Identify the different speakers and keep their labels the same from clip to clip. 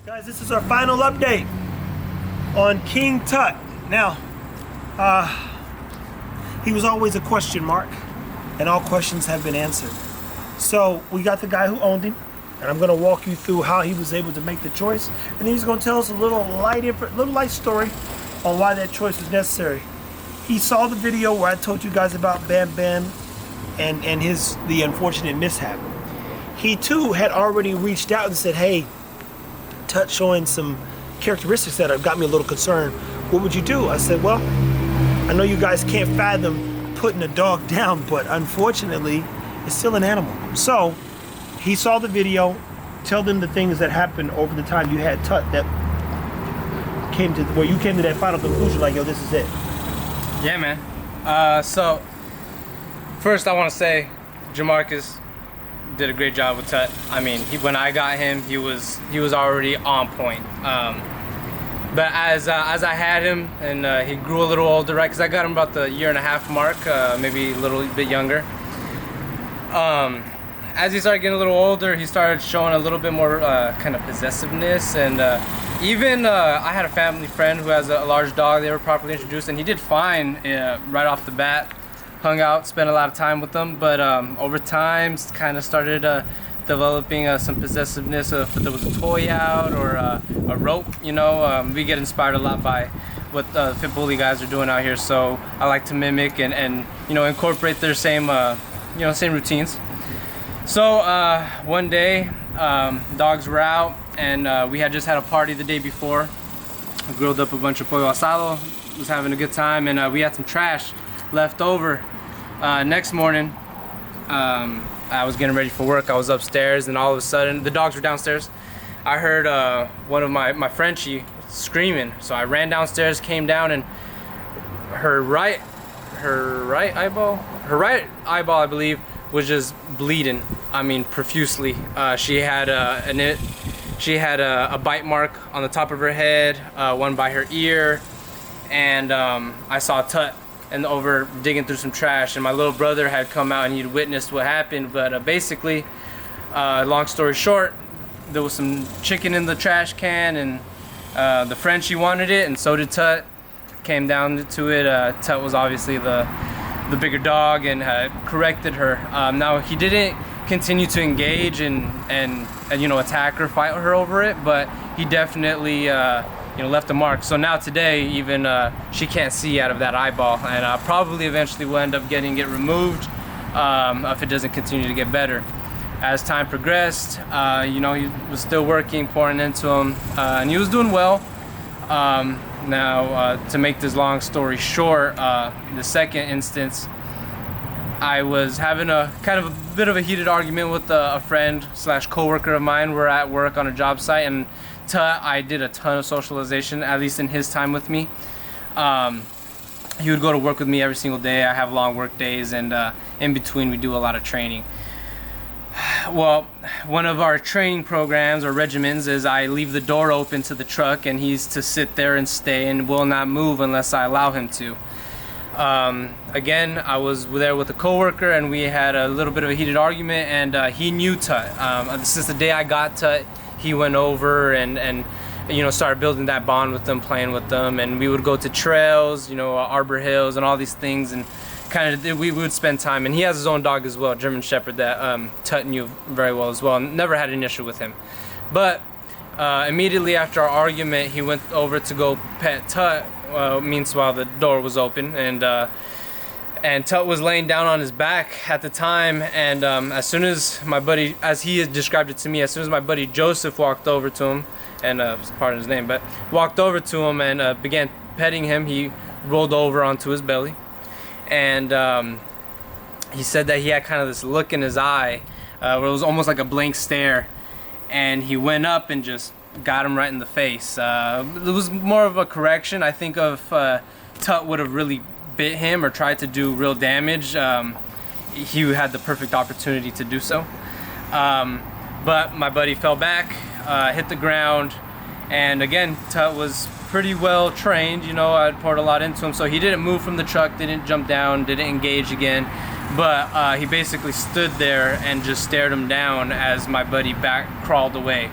Speaker 1: Guys, this is our final update on King Tut. Now, he was always a question mark, and all questions have been answered. So we got the guy who owned him, and I'm gonna walk you through how he was able to make the choice, and then he's gonna tell us a little light story on why that choice was necessary. He saw the video where I told you guys about Bam Bam and the unfortunate mishap. He too had already reached out and said, hey, Tut showing some characteristics that have got me a little concerned. What would you do? I said, well, I know you guys can't fathom putting a dog down, but unfortunately, it's still an animal. So he saw the video, tell them the things that happened over the time you had Tut that came to where you came to that final conclusion, like, yo, this is it.
Speaker 2: Yeah, man. So first I want to say Jamarcus did a great job with Tut. I mean, when I got him, he was already on point. But as I had him and he grew a little older, right? Because I got him about the 1.5 year mark, maybe a little bit younger. As he started getting a little older, he started showing a little bit more kind of possessiveness, and even I had a family friend who has a large dog. They were properly introduced, and he did fine right off the bat. Hung out, spent a lot of time with them, but over time kind of started developing some possessiveness. If there was a toy out or a rope, you know, we get inspired a lot by what the pit bully guys are doing out here. So I like to mimic and you know, incorporate their same same routines. So one day, dogs were out, and we had just had a party the day before. I grilled up a bunch of pollo asado, was having a good time, and we had some trash left over. Next morning, I was getting ready for work. I was upstairs, and all of a sudden, the dogs were downstairs. I heard one of my Frenchie screaming. So I ran downstairs, came down, and her right eyeball, I believe, was just bleeding. I mean, profusely. She had a bite mark on the top of her head, one by her ear, and I saw Tut and over digging through some trash, and my little brother had come out and he'd witnessed what happened. But basically, long story short, there was some chicken in the trash can, and the Frenchie wanted it, and so did Tut. Came down to it. Tut was obviously the bigger dog and corrected her. Now he didn't continue to engage and attack her, fight her over it, but he definitely left a mark. So now today, even she can't see out of that eyeball, and probably eventually will end up getting it removed if it doesn't continue to get better. As time progressed, he was still working, pouring into him, and he was doing well. Now, to make this long story short, the second instance, I was having a kind of a bit of a heated argument with a friend / coworker of mine. We're at work on a job site, and Tut, I did a ton of socialization, at least in his time with me. He would go to work with me every single day. I have long work days, and in between we do a lot of training. Well, one of our training programs or regimens is I leave the door open to the truck, and he's to sit there and stay and will not move unless I allow him to. Again, I was there with a coworker, and we had a little bit of a heated argument, and he knew Tut. Since the day I got Tut, he went over and started building that bond with them, playing with them, and we would go to trails, Arbor Hills and all these things, and we would spend time. And he has his own dog as well, German Shepherd, that Tut knew very well as well, and never had an issue with him. But immediately after our argument, he went over to go pet Tut. Meanwhile, the door was open, and Tut was laying down on his back at the time, and as soon as my buddy, as he had described it to me, as soon as my buddy Joseph walked over to him, and pardon his name, but walked over to him and began petting him, he rolled over onto his belly, and he said that he had kind of this look in his eye where it was almost like a blank stare, and he went up and just got him right in the face. It was more of a correction. I think if Tut would have really bit him or tried to do real damage, he had the perfect opportunity to do so. But my buddy fell back, hit the ground, And again, Tut was pretty well trained, you know, I'd poured a lot into him, so he didn't move from the truck, didn't jump down, didn't engage again, but he basically stood there and just stared him down as my buddy back crawled away.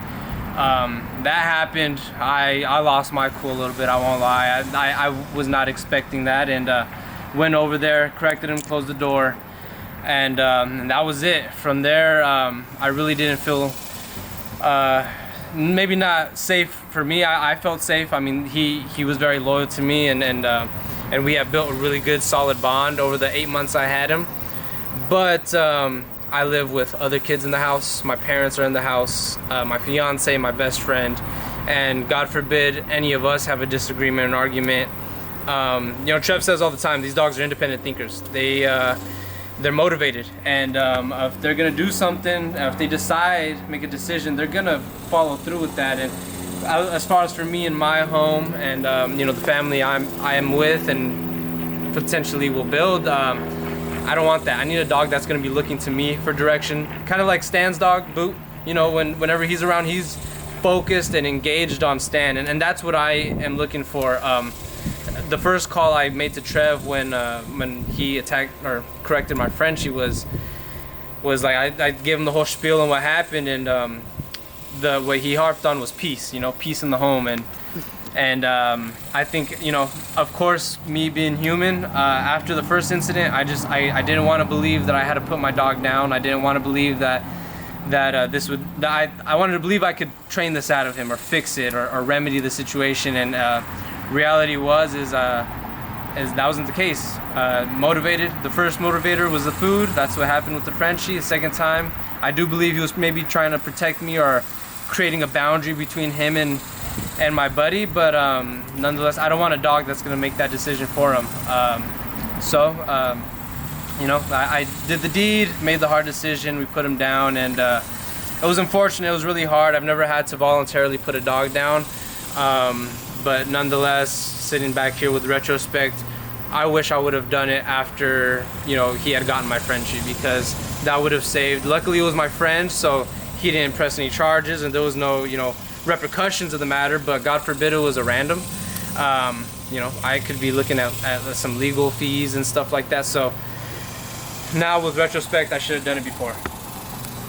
Speaker 2: That happened. I lost my cool a little bit, I won't lie. I was not expecting that, and went over there, corrected him, closed the door, and that was it. From there, I really didn't feel maybe not safe for me. I felt safe. I mean, he was very loyal to me, and we have built a really good, solid bond over the 8 months I had him. But I live with other kids in the house. My parents are in the house, my fiance, my best friend, and God forbid any of us have a disagreement, an argument. You know, Trev says all the time, these dogs are independent thinkers. They're motivated, and if they're gonna do something, if they decide, make a decision, they're gonna follow through with that. And as far as for me and my home, and you know, the family I am with and potentially will build, I don't want that. I need a dog that's gonna be looking to me for direction, kind of like Stan's dog, Boot. You know, whenever he's around, he's focused and engaged on Stan, and that's what I am looking for. The first call I made to Trev when he attacked or corrected my Frenchie was like I gave him the whole spiel on what happened, and what he harped on was peace, you know, peace in the home, and I think, you know, of course, me being human, after the first incident, I didn't want to believe that I had to put my dog down. I didn't want to believe that I wanted to believe I could train this out of him or fix it or remedy the situation, and reality is that wasn't the case. Motivated. The first motivator was the food. That's what happened with the Frenchie. The second time, I do believe he was maybe trying to protect me or creating a boundary between him and my buddy. But nonetheless, I don't want a dog that's gonna make that decision for him. You know, I did the deed, made the hard decision. We put him down, and it was unfortunate. It was really hard. I've never had to voluntarily put a dog down. But nonetheless, sitting back here with retrospect, I wish I would have done it after, you know, he had gotten my Frenchie, because that would have saved. Luckily, it was my friend, so he didn't press any charges, and there was no, you know, repercussions of the matter. But God forbid it was a random. You know, I could be looking at some legal fees and stuff like that. So now, with retrospect, I should have done it before.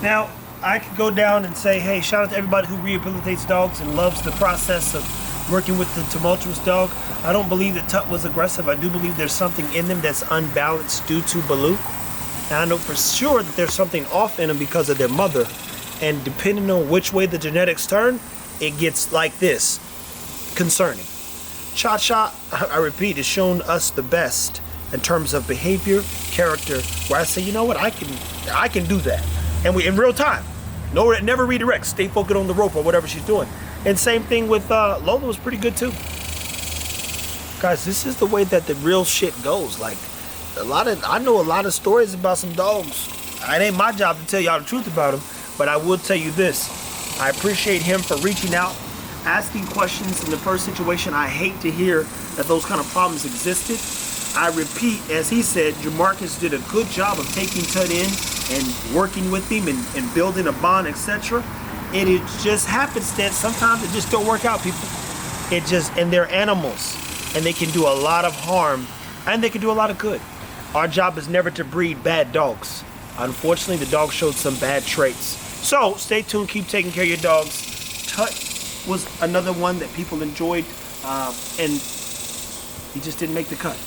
Speaker 1: Now, I could go down and say, hey, shout out to everybody who rehabilitates dogs and loves the process of working with the tumultuous dog. I don't believe that Tut was aggressive. I do believe there's something in him that's unbalanced due to Baloo. And I know for sure that there's something off in him because of their mother. And depending on which way the genetics turn, it gets like this. Concerning. Cha-Cha, I repeat, has shown us the best in terms of behavior, character, where I say, you know what, I can do that. And we in real time. No, never redirect. Stay focused on the rope or whatever she's doing. And same thing with Lola was pretty good too. Guys, this is the way that the real shit goes. Like, I know a lot of stories about some dogs. It ain't my job to tell y'all the truth about them, but I will tell you this. I appreciate him for reaching out, asking questions. In the first situation, I hate to hear that those kind of problems existed. I repeat, as he said, Jamarcus did a good job of taking Tut in and working with him and building a bond, etc. It is just happenstance. Sometimes it just don't work out, people. And they're animals, and they can do a lot of harm, and they can do a lot of good. Our job is never to breed bad dogs. Unfortunately, the dog showed some bad traits. So stay tuned, keep taking care of your dogs. Tut was another one that people enjoyed, and he just didn't make the cut.